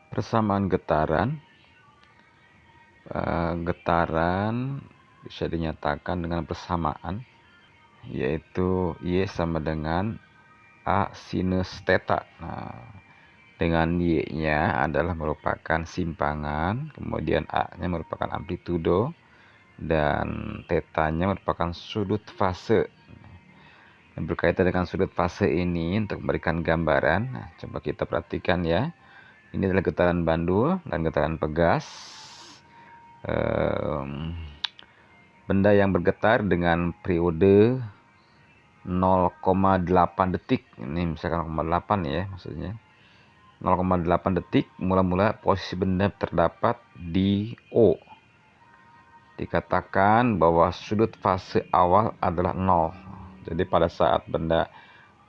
Persamaan getaran. Getaran bisa dinyatakan dengan persamaan, yaitu Y sama dengan A sinus theta. Nah, dengan Y-nya adalah merupakan simpangan, kemudian A-nya merupakan amplitudo, dan theta-nya merupakan sudut fase. Dan berkaitan dengan sudut fase ini, untuk memberikan gambaran, nah, coba kita perhatikan ya. Ini adalah getaran bandul dan getaran pegas. Benda yang bergetar dengan periode 0,8 detik. Ini misalkan 0,8 ya maksudnya. 0,8 detik mula-mula posisi benda terdapat di O. Dikatakan bahwa sudut fase awal adalah 0. Jadi pada saat benda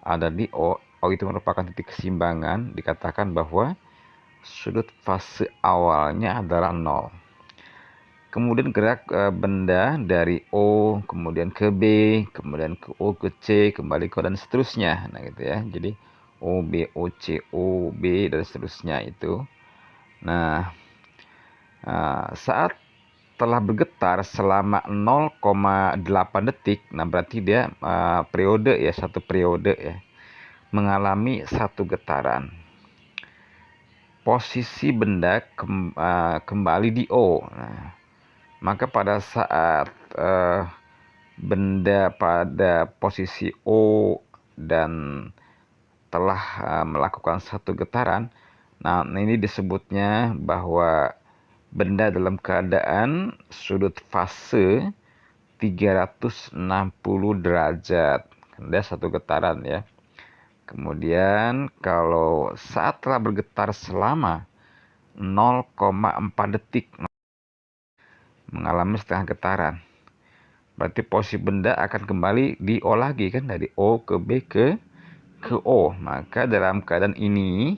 ada di O itu merupakan titik keseimbangan, dikatakan bahwa sudut fase awalnya adalah 0. Kemudian gerak benda dari O, kemudian ke B, kemudian ke O, ke C, kembali ke O, dan seterusnya. Nah gitu ya. Jadi O, B, O, C, O, B, dan seterusnya itu. Nah, saat telah bergetar selama 0,8 detik, nah berarti dia periode ya, satu periode ya, mengalami satu getaran. Posisi benda kembali di O. Nah, maka pada saat benda pada posisi O dan telah melakukan satu getaran, nah ini disebutnya bahwa benda dalam keadaan sudut fase 360 derajat. Ada satu getaran ya. Kemudian kalau saat telah bergetar selama 0,4 detik mengalami setengah getaran, berarti posisi benda akan kembali di O lagi kan, dari O ke B ke O. Maka dalam keadaan ini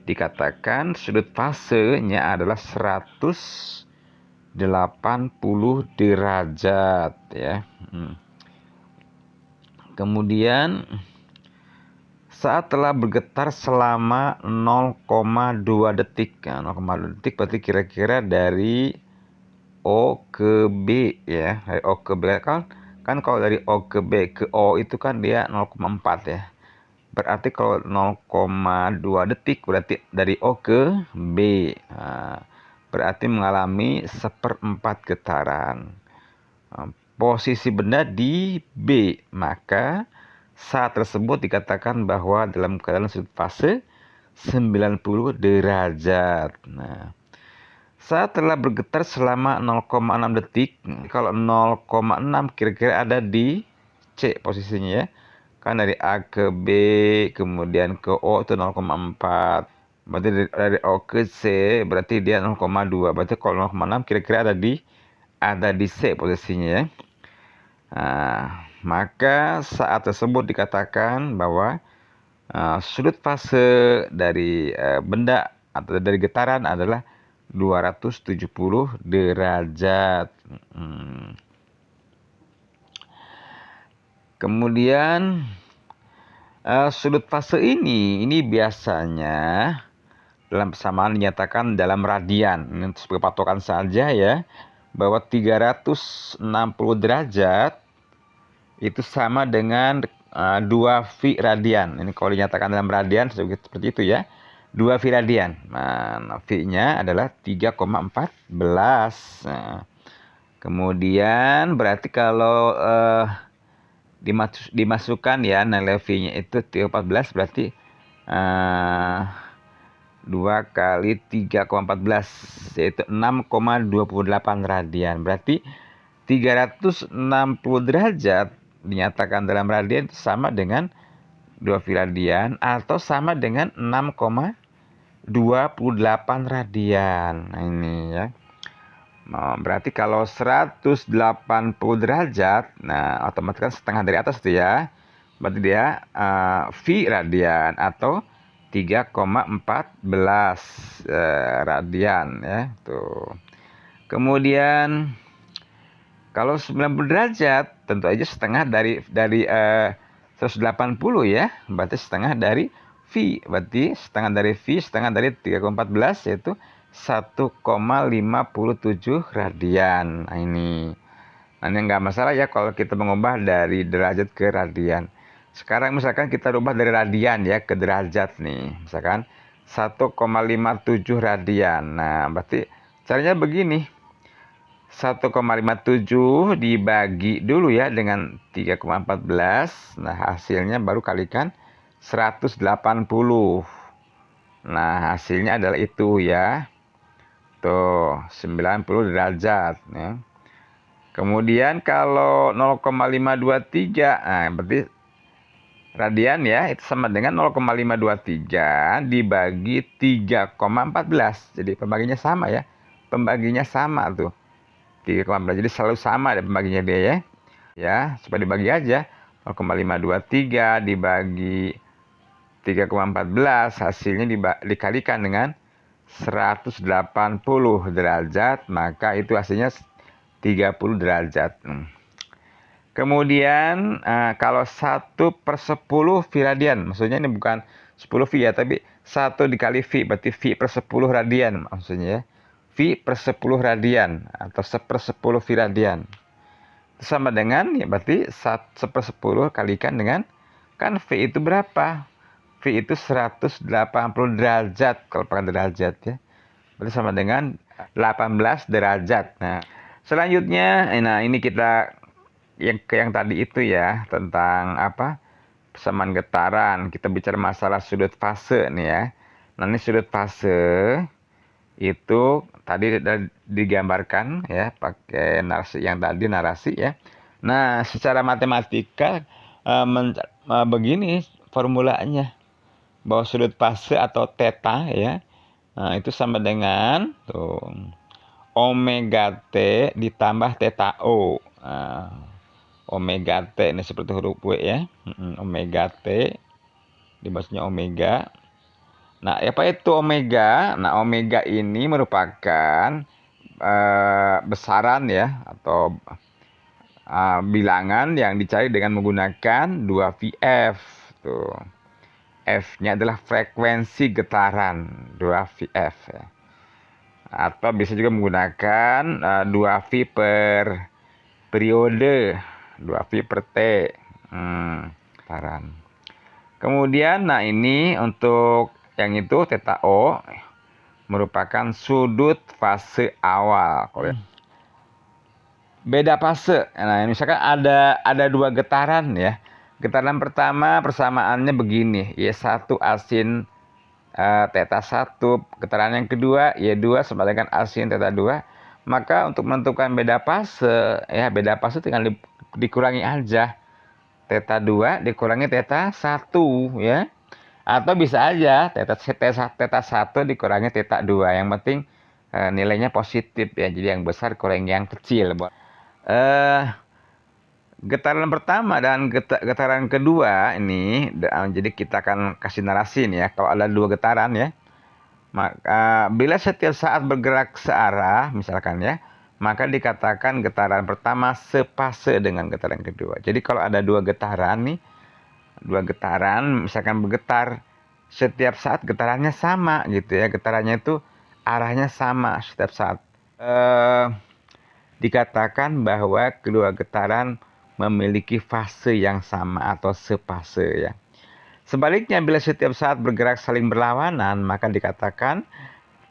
dikatakan sudut fasenya adalah 180 derajat ya. Kemudian saat telah bergetar selama 0,2 detik. Nah, 0,2 detik berarti kira-kira dari O ke B ya. Dari O ke B kan kalau dari O ke B ke O itu kan dia 0,4 ya. Berarti kalau 0,2 detik berarti dari O ke B. Nah, berarti mengalami 1/4 getaran. Posisi benda di B, maka saat tersebut dikatakan bahwa dalam keadaan sudut fase 90 derajat. Nah, saat telah bergetar selama 0,6 detik, kalau 0,6 kira-kira ada di C posisinya ya. Kan dari A ke B, kemudian ke O itu 0,4. Berarti dari O ke C berarti dia 0,2. Berarti kalau 0,6 kira-kira ada di C posisinya ya. Nah, maka saat tersebut dikatakan bahwa sudut fase dari benda atau dari getaran adalah 270 derajat. Kemudian sudut fase ini biasanya dalam persamaan dinyatakan dalam radian. Ini sebagai patokan saja ya, bahwa 360 derajat itu sama dengan 2V radian. Ini kalau dinyatakan dalam radian seperti itu ya. 2V radian. Nah, V-nya adalah 3,14. Nah, kemudian berarti kalau dimasukkan ya nilai V-nya itu 3,14 berarti 2 kali 3,14 yaitu 6,28 radian. Berarti 360 derajat dinyatakan dalam radian itu sama dengan 2 radian atau sama dengan 6,28 radian. Nah, ini ya. Berarti kalau 180 derajat, nah otomatis kan setengah dari atas itu ya. Berarti dia V radian atau 3,14 radian ya. Tuh. Kemudian kalau 90 derajat tentu aja setengah dari 180 ya. Berarti setengah dari V, berarti setengah dari V, setengah dari 3,14 yaitu 1,57 radian. Nah ini. Nah ini nggak masalah ya kalau kita mengubah dari derajat ke radian. Sekarang misalkan kita rubah dari radian ya ke derajat nih. Misalkan 1,57 radian. Nah berarti caranya begini. 1,57 dibagi dulu ya dengan 3,14. Nah hasilnya baru kalikan 180. Nah hasilnya adalah itu ya. Tuh 90 derajat ya. Kemudian kalau 0,523, nah berarti radian ya, itu sama dengan 0,523 dibagi 3,14. Jadi pembaginya sama ya. Pembaginya sama tuh. 3,14. Jadi selalu sama deh pembaginya dia ya. Ya, supaya dibagi aja. 0,523 dibagi 3,14 hasilnya dikalikan dengan 180 derajat, maka itu hasilnya 30 derajat. Kemudian kalau 1/10 V radian, maksudnya ini bukan 10 V ya, tapi 1 dikali V, berarti V per 10 radian maksudnya ya. V per 10 radian atau 1/10 V radian. Itu sama dengan, ya berarti 1/10 kalikan dengan, kan V itu berapa? V itu 180 derajat, kalau pakai derajat ya. Berarti sama dengan 18 derajat. Nah, selanjutnya, nah ini kita yang tadi itu ya, tentang apa? Persamaan getaran. Kita bicara masalah sudut fase nih ya. Nah, ini sudut fase itu tadi digambarkan ya pakai narasi yang tadi narasi ya. Nah, secara matematika begini formulanya, bahwa sudut fase atau theta ya, nah, itu sama dengan tuh omega T ditambah theta O. Nah, omega T ini seperti huruf W ya. Omega T dibahasnya omega. Nah, apa itu omega? Nah, omega ini merupakan besaran ya atau bilangan yang dicari dengan menggunakan 2VF tuh. F-nya adalah frekuensi getaran 2VF ya. Atau bisa juga menggunakan 2V per periode, 2V per T. Getaran. Kemudian, nah ini untuk yang itu theta O merupakan sudut fase awal. Beda fase. Nah, misalkan ada dua getaran ya. Getaran pertama persamaannya begini, Y1 asin theta 1. Getaran yang kedua Y2 sama dengan asin theta 2. Maka untuk menentukan beda fase ya, beda fase tinggal dikurangi aja. Theta 2 dikurangi theta 1 ya. Atau bisa aja theta 1 dikurangi theta 2. Yang penting nilainya positif ya. Jadi yang besar kurangi yang kecil. Getaran pertama dan getaran kedua ini, jadi kita akan kasih narasi nih ya. Kalau ada dua getaran ya, maka bila setiap saat bergerak searah misalkan ya, maka dikatakan getaran pertama sepase dengan getaran kedua. Jadi kalau ada dua getaran nih, dua getaran misalkan bergetar setiap saat, getarannya sama gitu ya. Getarannya itu arahnya sama setiap saat. Dikatakan bahwa kedua getaran memiliki fase yang sama atau sepase ya. Sebaliknya, bila setiap saat bergerak saling berlawanan, maka dikatakan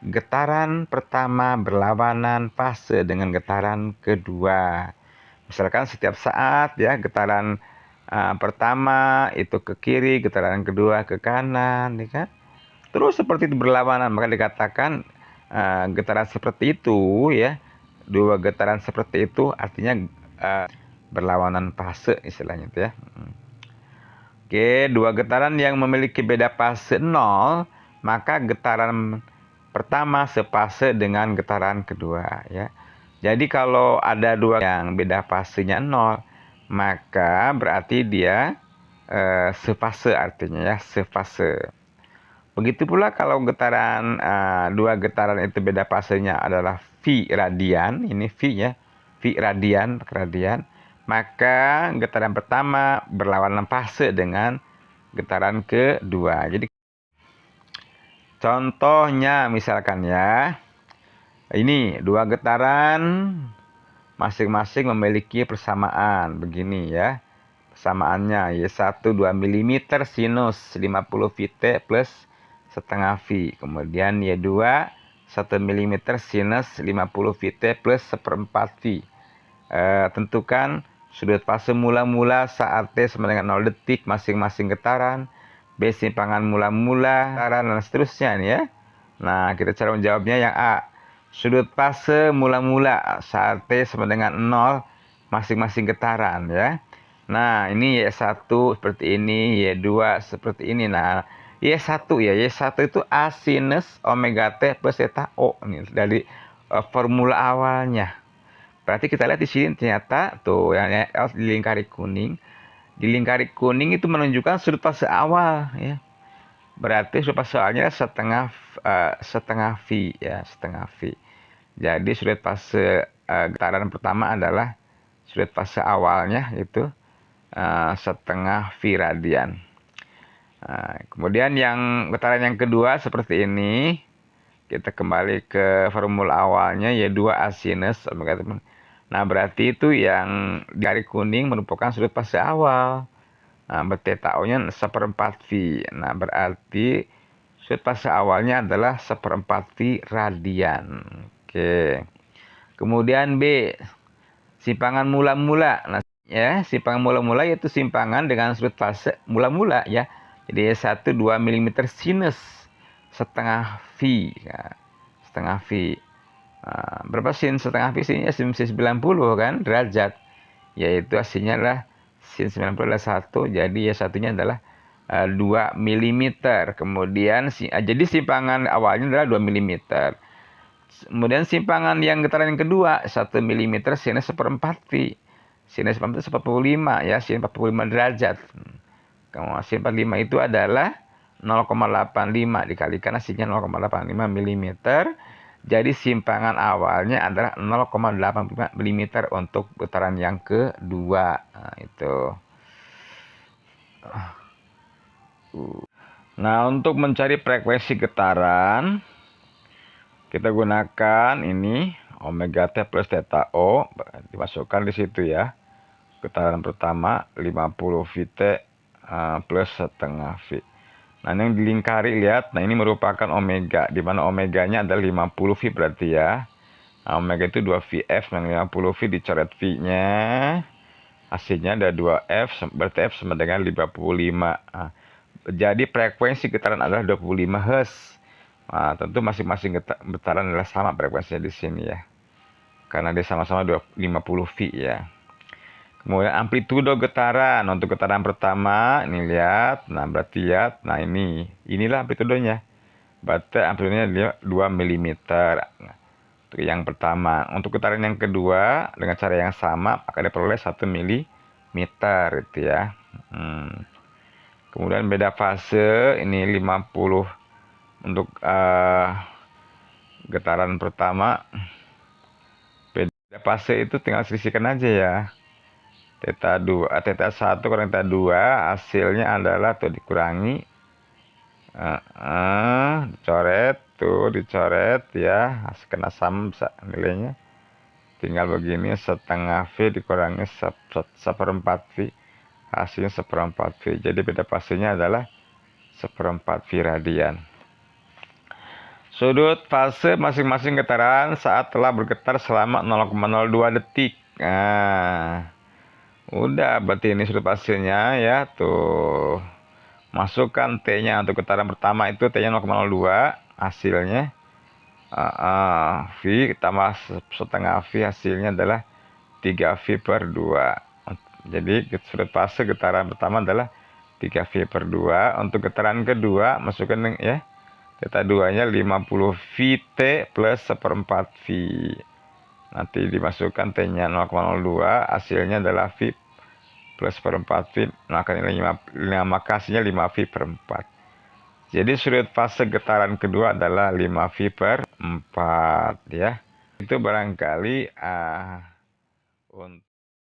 getaran pertama berlawanan fase dengan getaran kedua. Misalkan setiap saat ya, getaran pertama itu ke kiri, getaran kedua ke kanan, ya kan? Terus seperti itu berlawanan, maka dikatakan getaran seperti itu ya, dua getaran seperti itu artinya berlawanan fase istilahnya itu ya. Oke, dua getaran yang memiliki beda fase 0, maka getaran pertama sepase dengan getaran kedua ya. Jadi kalau ada dua yang beda fasenya 0, maka berarti dia sepase artinya ya, sepase. Begitu pula kalau getaran dua getaran itu beda fasenya adalah V radian, ini V ya, V radian, maka getaran pertama berlawanan fase dengan getaran kedua. Jadi Contohnya misalkan ya, ini dua getaran masing-masing memiliki persamaan begini ya. Persamaannya Y1 2 mm sinus 50 Vt plus setengah V. Kemudian Y2 1 mm sinus 50 Vt plus seperempat V. Tentukan sudut fase mula-mula saat T sama dengan 0 detik masing-masing getaran. B simpangan mula-mula getaran dan seterusnya nih ya. Nah, kita cara menjawabnya yang A. Sudut fase mula-mula saat T sama dengan 0 masing-masing getaran ya. Nah, ini Y1 seperti ini, Y2 seperti ini. Nah, Y1 ya, Y1 itu A sinus omega T plus theta O. Ini dari formula awalnya. Berarti kita lihat di sini ternyata tuh yang dilingkari kuning. Dilingkari kuning itu menunjukkan sudut fase awal ya. Berarti sudut fase awalnya setengah V ya, setengah V. Jadi sudut fase getaran pertama adalah sudut fase awalnya itu setengah V radian. Kemudian yang getaran yang kedua seperti ini. Kita kembali ke formula awalnya Y2A sinus omega T. Nah, berarti itu yang di garis kuning merupakan sudut fase awal. Nah, theta O-nya seperempat V. Nah, berarti sudut fase awalnya adalah seperempat V radian. Oke. Kemudian B, simpangan mula-mula. Nah, ya, simpangan mula-mula yaitu simpangan dengan sudut fase mula-mula ya. Jadi 1 2 mm sinus setengah V. Ya, setengah V. Nah, berapa sin setengah V? Sinnya sin 90 kan derajat. Yaitu hasilnya adalah sin 90 adalah 1. Jadi ya satunya adalah 2 mm. Kemudian jadi simpangan awalnya adalah 2 mm. Kemudian simpangan yang getaran yang kedua 1 mm sinus seperempat V. Sinus seperempat itu 45 ya, sin 45 derajat. Kemudian sin 45 itu adalah 0,85 dikalikan hasilnya 0,85 mm. Jadi simpangan awalnya adalah 0,85 mm untuk putaran yang kedua. Nah, itu. Nah, untuk mencari frekuensi getaran, kita gunakan ini omega T plus theta O, dimasukkan di situ ya. Getaran pertama 50 Vt plus setengah V. Nah, yang dilingkari lihat, nah ini merupakan omega, di mana omeganya adalah 50 V berarti ya. Nah, omega itu 2VF, yang 50 V dicoret V-nya. Hasilnya ada 2F, berarti F sama dengan 55. Nah, jadi frekuensi getaran adalah 25 Hz. Nah, tentu masing-masing getaran adalah sama frekuensinya di sini ya. Karena dia sama-sama 50 V ya. Kemudian amplitudo getaran. Untuk getaran pertama, ini lihat. Nah, berarti lihat. Nah, inilah amplitudonya. Berarti amplitudonya 2 mm. Nah, untuk yang pertama. Untuk getaran yang kedua, dengan cara yang sama, akan diperoleh 1 mm. Itu ya. Kemudian beda fase, ini 50. Untuk getaran pertama, beda fase itu tinggal selisihkan aja ya. Theta 1 kurang theta 2 hasilnya adalah tuh dikurangi dicoret ya, kena sama nilainya tinggal begini, setengah V dikurangi seperempat V, hasilnya seperempat V. Jadi beda fasenya adalah seperempat V radian. Sudut fase masing-masing getaran saat telah bergetar selama 0,02 detik. Nah, udah, berarti ini sudut fasenya ya, tuh. Masukkan T-nya untuk getaran pertama itu T-nya 0,02, hasilnya V tambah setengah V, hasilnya adalah 3V per 2. Jadi sudut fase getaran pertama adalah 3V per 2. Untuk getaran kedua, masukkan ya, theta 2-nya 50 Vt plus seperempat V. Nanti dimasukkan T-nya 0,02, hasilnya adalah V plus seperempat V. Maka nilai makasihnya 5V per 4. Jadi sudut fase getaran kedua adalah 5V per 4 ya. Itu barangkali untuk